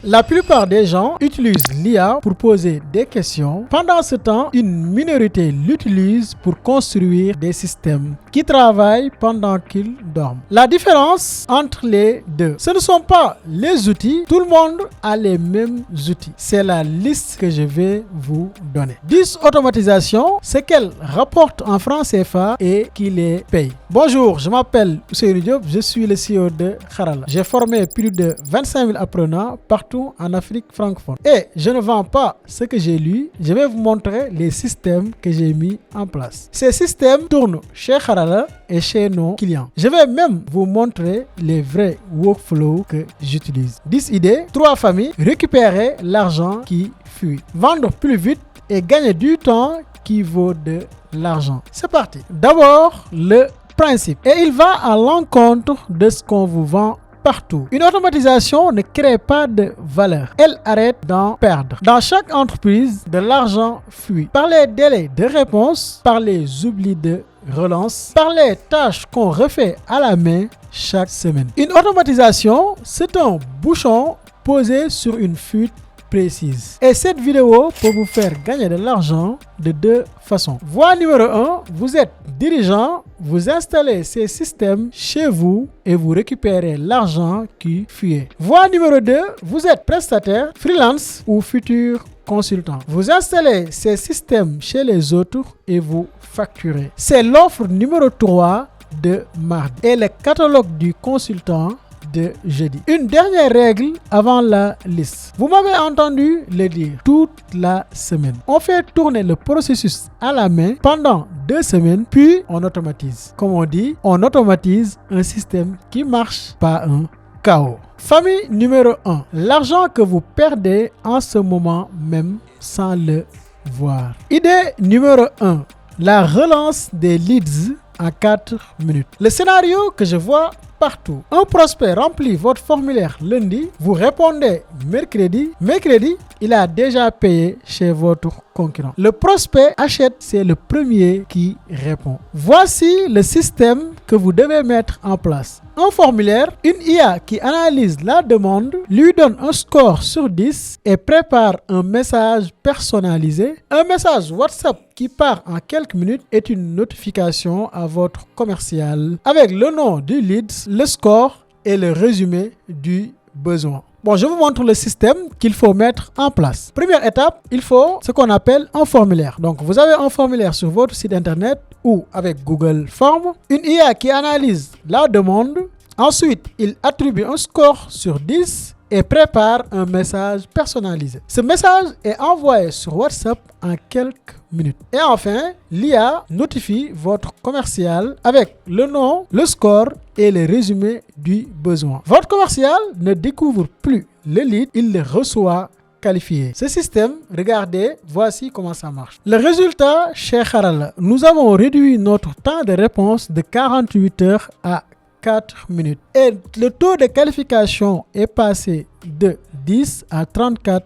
La plupart des gens utilisent l'IA pour poser des questions. Pendant ce temps, une minorité l'utilise pour construire des systèmes qui travaillent pendant qu'ils dorment. La différence entre les deux, ce ne sont pas les outils. Tout le monde a les mêmes outils. C'est la liste que je vais vous donner. 10 automatisations, ce qu'elles rapportent en francs CFA et qui les paye. Bonjour, je m'appelle Ousseynou Diop, je suis le CEO de Harala. J'ai formé plus de 25 000 apprenants partout en Afrique francophone. Et je ne vends pas ce que j'ai lu, je vais vous montrer les systèmes que j'ai mis en place. Ces systèmes tournent chez Harala et chez nos clients. Je vais même vous montrer les vrais workflows que j'utilise. 10 idées, 3 familles, récupérer l'argent qui fuit, vendre plus vite et gagner du temps qui vaut de l'argent. C'est parti. D'abord, le principe. Et il va à l'encontre de ce qu'on vous vend partout. Une automatisation ne crée pas de valeur. Elle arrête d'en perdre. Dans chaque entreprise, de l'argent fuit. Par les délais de réponse, par les oublis de relance, par les tâches qu'on refait à la main chaque semaine. Une automatisation, c'est un bouchon posé sur une fuite précise. Et cette vidéo peut vous faire gagner de l'argent de 2 façons. Voie numéro 1, vous êtes dirigeant, vous installez ces systèmes chez vous et vous récupérez l'argent qui fuyait. Voie numéro 2, vous êtes prestataire, freelance ou futur consultant. Vous installez ces systèmes chez les autres et vous facturez. C'est l'offre numéro 3 de mardi et le catalogue du consultant de jeudi. Une dernière règle avant la liste. Vous m'avez entendu le dire toute la semaine. On fait tourner le processus à la main pendant 2 semaines, puis on automatise. Comme on dit, on automatise un système qui marche, pas un chaos. Famille numéro 1. L'argent que vous perdez en ce moment même sans le voir. Idée numéro 1. La relance des leads en 4 minutes. Le scénario que je vois partout. Un prospect remplit votre formulaire lundi, vous répondez mercredi. Mercredi, il a déjà payé chez votre concurrent. Le prospect achète, c'est le premier qui répond. Voici le système que vous devez mettre en place. Un formulaire, une IA qui analyse la demande, lui donne un score sur 10 et prépare un message personnalisé. Un message WhatsApp qui part en quelques minutes est une notification à votre commercial avec le nom du lead, le score et le résumé du besoin. Bon, je vous montre le système qu'il faut mettre en place. Première étape, il faut ce qu'on appelle un formulaire. Donc, vous avez un formulaire sur votre site internet ou avec Google Forms, une IA qui analyse la demande. Ensuite, il attribue un score sur 10 et prépare un message personnalisé. Ce message est envoyé sur WhatsApp en quelques minutes. Et enfin, l'IA notifie votre commercial avec le nom, le score et le résumé du besoin. Votre commercial ne découvre plus le lead, il le reçoit qualifié. Ce système, regardez, voici comment ça marche. Le résultat chez Harala, nous avons réduit notre temps de réponse de 48 heures à 4 minutes. Et le taux de qualification est passé de 10 à 34%.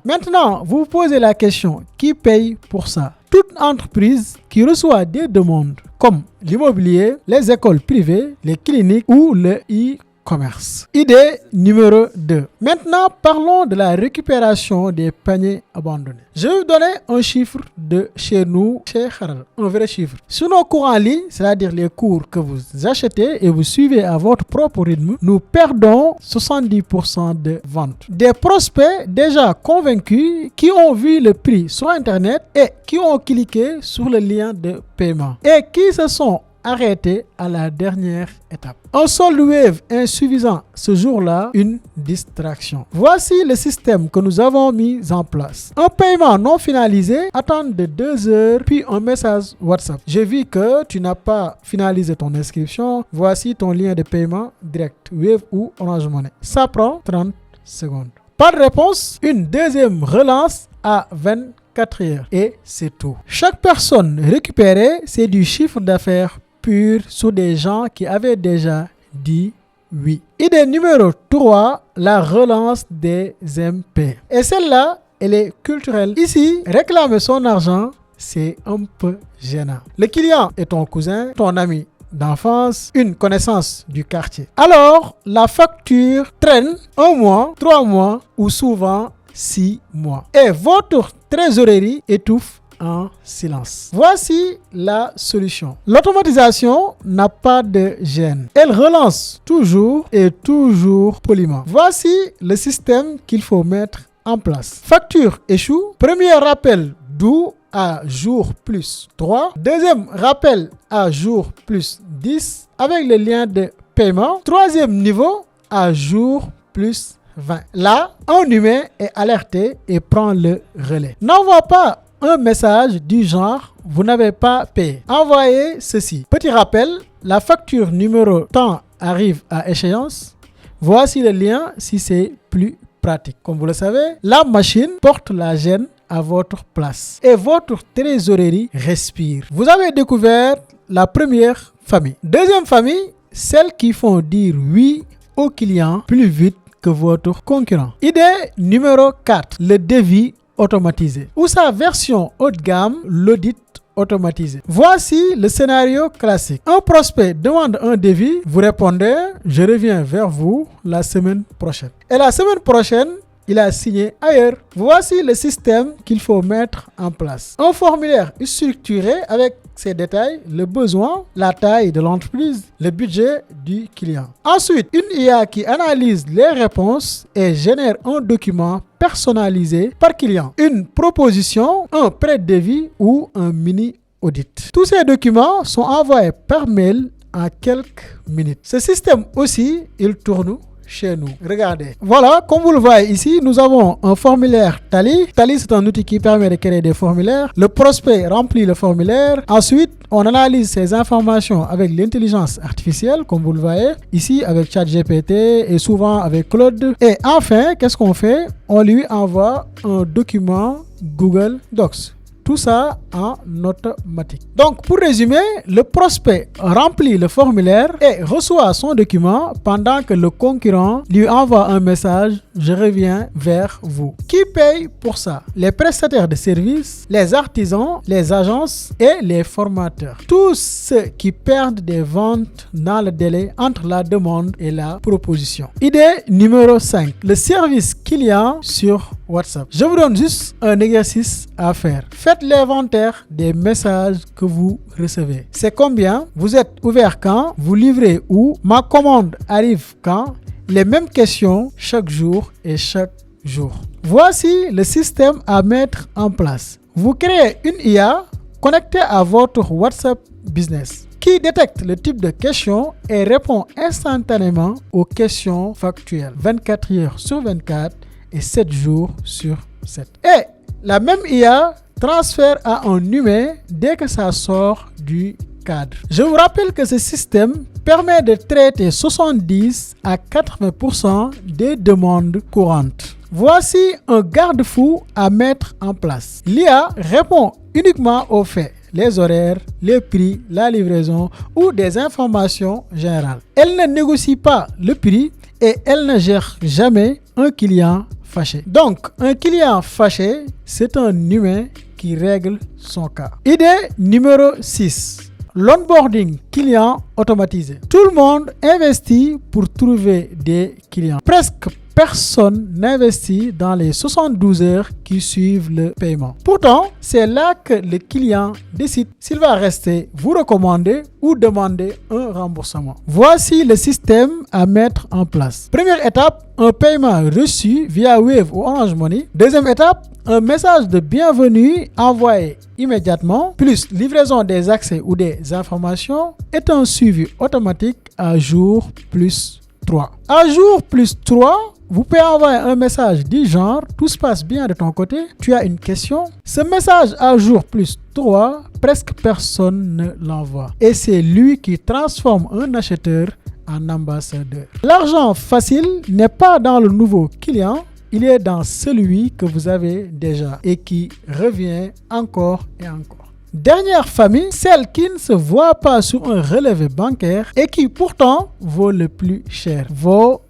Maintenant, vous vous posez la question, qui paye pour ça? Toute entreprise qui reçoit des demandes comme l'immobilier, les écoles privées, les cliniques ou le e-commerce. Idée numéro 2. Maintenant, parlons de la récupération des paniers abandonnés. Je vais vous donner un chiffre de chez nous, chez Harala, un vrai chiffre. Sur nos cours en ligne, c'est-à-dire les cours que vous achetez et vous suivez à votre propre rythme, nous perdons 70% de ventes. Des prospects déjà convaincus qui ont vu le prix sur Internet et qui ont cliqué sur le lien de paiement et qui se sont arrêtés à la dernière étape. Un solde wave insuffisant ce jour-là, une distraction. Voici le système que nous avons mis en place. Un paiement non finalisé, attente de 2 heures, puis un message WhatsApp. J'ai vu que tu n'as pas finalisé ton inscription. Voici ton lien de paiement direct, Wave ou Orange Money. Ça prend 30 secondes. Pas de réponse, une deuxième relance à 24 heures. Et c'est tout. Chaque personne récupérée, c'est du chiffre d'affaires pur sur des gens qui avaient déjà dit oui. Idée numéro 3, la relance des MP. Et celle-là, elle est culturelle. Ici, réclamer son argent, c'est un peu gênant. Le client est ton cousin, ton ami d'enfance, une connaissance du quartier. Alors, la facture traîne 1 mois, 3 mois ou souvent 6 mois. Et votre trésorerie étouffe en silence. Voici la solution. L'automatisation n'a pas de gêne. Elle relance toujours et toujours poliment. Voici le système qu'il faut mettre en place. Facture échoue. Premier rappel doux à jour plus 3. Deuxième rappel à jour plus 10 avec le lien de paiement. Troisième niveau à jour plus 20. Là, un humain est alerté et prend le relais. N'envoie pas un message du genre « Vous n'avez pas payé ». Envoyez ceci. Petit rappel, la facture numéro tant arrive à échéance. Voici le lien si c'est plus pratique. Comme vous le savez, la machine porte la gêne à votre place et votre trésorerie respire. Vous avez découvert la première famille. Deuxième famille, celles qui font dire oui aux clients plus vite que votre concurrent. Idée numéro 4, le devis automatisé ou sa version haut de gamme, l'audit automatisé. Voici le scénario classique. Un prospect demande un devis, vous répondez « Je reviens vers vous la semaine prochaine ». Et la semaine prochaine, il a signé ailleurs. Voici le système qu'il faut mettre en place. Un formulaire structuré avec ses détails, le besoin, la taille de l'entreprise, le budget du client. Ensuite, une IA qui analyse les réponses et génère un document personnalisé par client. Une proposition, un pré-devis ou un mini-audit. Tous ces documents sont envoyés par mail en quelques minutes. Ce système aussi, il tourne chez nous. Regardez. Voilà, comme vous le voyez ici, nous avons un formulaire Tally. Tally, c'est un outil qui permet de créer des formulaires. Le prospect remplit le formulaire. Ensuite, on analyse ces informations avec l'intelligence artificielle, comme vous le voyez, ici avec ChatGPT et souvent avec Claude. Et enfin, qu'est-ce qu'on fait? On lui envoie un document Google Docs. Tout ça en automatique. Donc, pour résumer, le prospect remplit le formulaire et reçoit son document pendant que le concurrent lui envoie un message « Je reviens vers vous ». Qui paye pour ça? Les prestataires de services, les artisans, les agences et les formateurs. Tous ceux qui perdent des ventes dans le délai entre la demande et la proposition. Idée numéro 5. Le service client sur WhatsApp. Je vous donne juste un exercice à faire. Faites l'inventaire des messages que vous recevez. C'est combien? Vous êtes ouvert quand? Vous livrez où? Ma commande arrive quand? Les mêmes questions chaque jour et chaque jour. Voici le système à mettre en place. Vous créez une IA connectée à votre WhatsApp Business qui détecte le type de questions et répond instantanément aux questions factuelles 24 heures sur 24 et 7 jours sur 7. Et la même IA transfère à un humain dès que ça sort du cadre. Je vous rappelle que ce système permet de traiter 70 à 80% des demandes courantes. Voici un garde-fou à mettre en place. L'IA répond uniquement aux faits, les horaires, les prix, la livraison ou des informations générales. Elle ne négocie pas le prix et elle ne gère jamais un client fâché. Donc, un client fâché, c'est un humain qui règle son cas. Idée numéro 6. L'onboarding client automatisé. Tout le monde investit pour trouver des clients. Presque personne n'investit dans les 72 heures qui suivent le paiement. Pourtant, c'est là que le client décide s'il va rester, vous recommander ou demander un remboursement. Voici le système à mettre en place. Première étape, un paiement reçu via Wave ou Orange Money. Deuxième étape, un message de bienvenue envoyé immédiatement, plus livraison des accès ou des informations, est un suivi automatique à jour plus 3. À jour plus 3, vous pouvez envoyer un message du genre « Tout se passe bien de ton côté, tu as une question ?» Ce message à jour plus 3, presque personne ne l'envoie. Et c'est lui qui transforme un acheteur en ambassadeur. L'argent facile n'est pas dans le nouveau client, il est dans celui que vous avez déjà et qui revient encore et encore. Dernière famille, celle qui ne se voit pas sur un relevé bancaire et qui pourtant vaut le plus cher, vos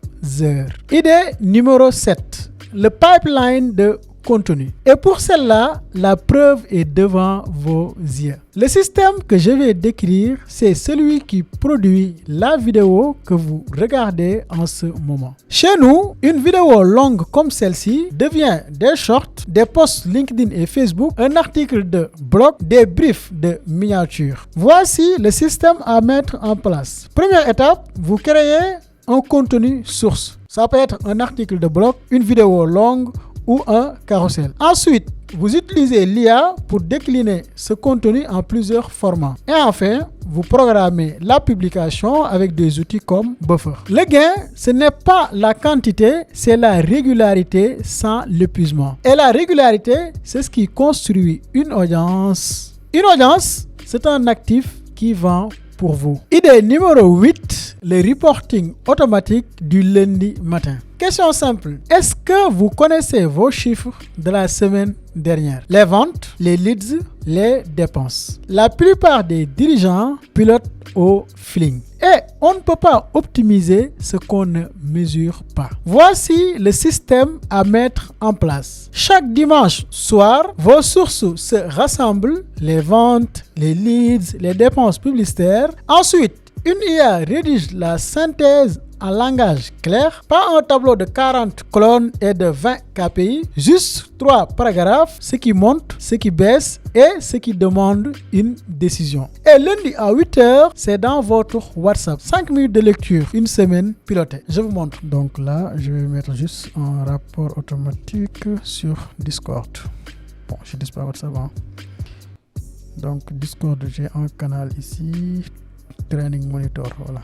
heures. Idée numéro 7. Le pipeline de contenu. Et pour celle-là, la preuve est devant vos yeux. Le système que je vais décrire, c'est celui qui produit la vidéo que vous regardez en ce moment. Chez nous, une vidéo longue comme celle-ci devient des shorts, des posts LinkedIn et Facebook, un article de blog, des briefs de miniature. Voici le système à mettre en place. Première étape, vous créez un contenu source. Ça peut être un article de blog, une vidéo longue ou un carrousel. Ensuite, vous utilisez l'IA pour décliner ce contenu en plusieurs formats. Et enfin, vous programmez la publication avec des outils comme Buffer. Le gain, ce n'est pas la quantité, c'est la régularité sans l'épuisement. Et la régularité, c'est ce qui construit une audience. Une audience, c'est un actif qui vend pour vous. Idée numéro 8, le reporting automatique du lundi matin. Question simple. Est-ce que vous connaissez vos chiffres de la semaine dernière? Les ventes, les leads, les dépenses. La plupart des dirigeants pilotent au feeling. Et on ne peut pas optimiser ce qu'on ne mesure pas. Voici le système à mettre en place. Chaque dimanche soir, vos sources se rassemblent, les ventes, les leads, les dépenses publicitaires. Ensuite, une IA rédige la synthèse en langage clair, pas un tableau de 40 colonnes et de 20 KPI, juste 3 paragraphes, ce qui monte, ce qui baisse et ce qui demande une décision. Et lundi à 8h, c'est dans votre WhatsApp. 5 minutes de lecture, une semaine pilotée. Je vous montre. Donc là, je vais mettre juste un rapport automatique sur Discord. Bon, je dis pas WhatsApp. Donc Discord, j'ai un canal ici, Training Monitor, voilà.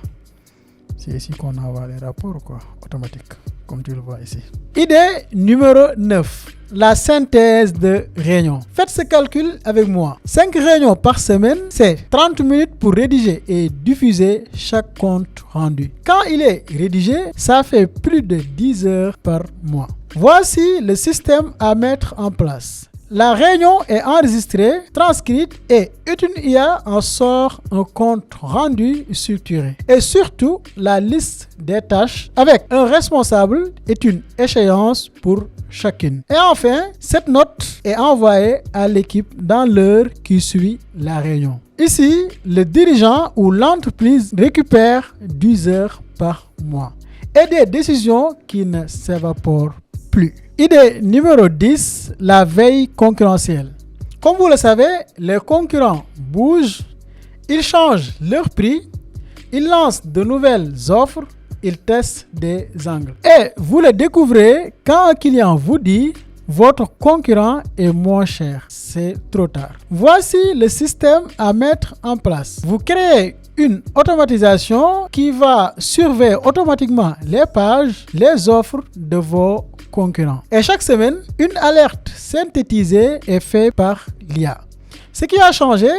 C'est ici qu'on envoie les rapports automatiques, comme tu le vois ici. Idée numéro 9, la synthèse de réunion. Faites ce calcul avec moi. 5 réunions par semaine, c'est 30 minutes pour rédiger et diffuser chaque compte rendu. Quand il est rédigé, ça fait plus de 10 heures par mois. Voici le système à mettre en place. La réunion est enregistrée, transcrite et une IA en sort un compte rendu structuré. Et surtout, la liste des tâches avec un responsable et une échéance pour chacune. Et enfin, cette note est envoyée à l'équipe dans l'heure qui suit la réunion. Ici, le dirigeant ou l'entreprise récupère 10 heures par mois et des décisions qui ne s'évaporent plus. Idée numéro 10, la veille concurrentielle. Comme vous le savez, les concurrents bougent, ils changent leur prix, ils lancent de nouvelles offres, ils testent des angles. Et vous le découvrez quand un client vous dit « Votre concurrent est moins cher ». C'est trop tard. Voici le système à mettre en place. Vous créez une automatisation qui va surveiller automatiquement les pages, les offres de vos concurrents. Et chaque semaine, une alerte synthétisée est faite par l'IA. Ce qui a changé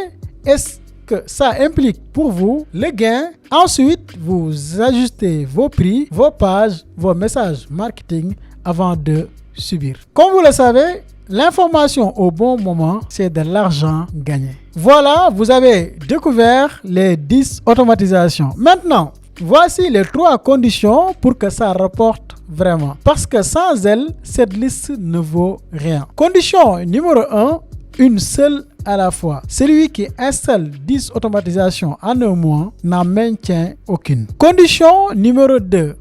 est que ça implique pour vous le gain. Ensuite, vous ajustez vos prix, vos pages, vos messages marketing avant de subir. Comme vous le savez, l'information au bon moment, c'est de l'argent gagné. Voilà, vous avez découvert les 10 automatisations. Maintenant, voici les 3 conditions pour que ça rapporte vraiment. Parce que sans elles, cette liste ne vaut rien. Condition numéro 1, une seule à la fois. Celui qui installe 10 automatisations en un mois n'en maintient aucune. Condition numéro 2,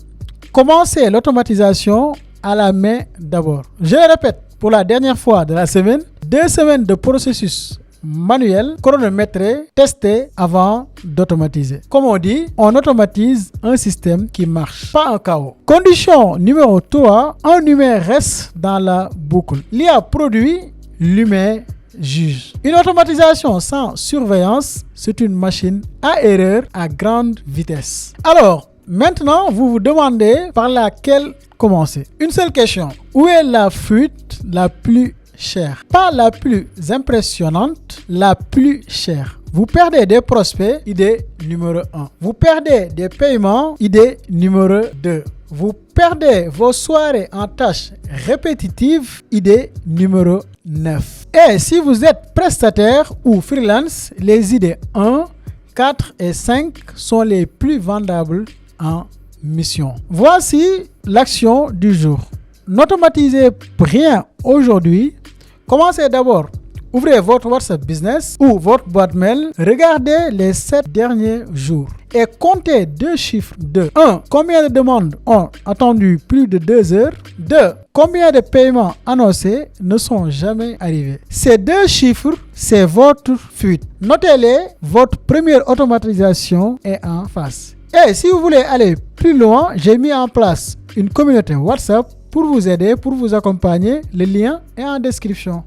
commencez l'automatisation à la main d'abord. Je le répète pour la dernière fois de la semaine, 2 semaines de processus manuel, chronométré, testé avant d'automatiser. Comme on dit, on automatise un système qui marche, pas un chaos. Condition numéro 3, un humain reste dans la boucle. L'IA produit, l'humain juge. Une automatisation sans surveillance, c'est une machine à erreur à grande vitesse. Alors, maintenant, vous vous demandez par laquelle commencer. Une seule question. Où est la fuite la plus chère? Pas la plus impressionnante, la plus chère. Vous perdez des prospects, idée numéro 1. Vous perdez des paiements, idée numéro 2. Vous perdez vos soirées en tâches répétitives, idée numéro 9. Et si vous êtes prestataire ou freelance, les idées 1, 4 et 5 sont les plus vendables en mission. Voici l'action du jour. 1. n'automatisez rien aujourd'hui. Commencez d'abord. Ouvrez votre WhatsApp Business ou votre boîte mail. Regardez les 7 derniers jours et comptez 2 chiffres de 1. Combien de demandes ont attendu plus de 2 heures? 2. Combien de paiements annoncés ne sont jamais arrivés? Ces 2 chiffres, c'est votre fuite. Notez-les, votre première automatisation est en face. Et si vous voulez aller plus loin, j'ai mis en place une communauté WhatsApp pour vous aider, pour vous accompagner. Le lien est en description.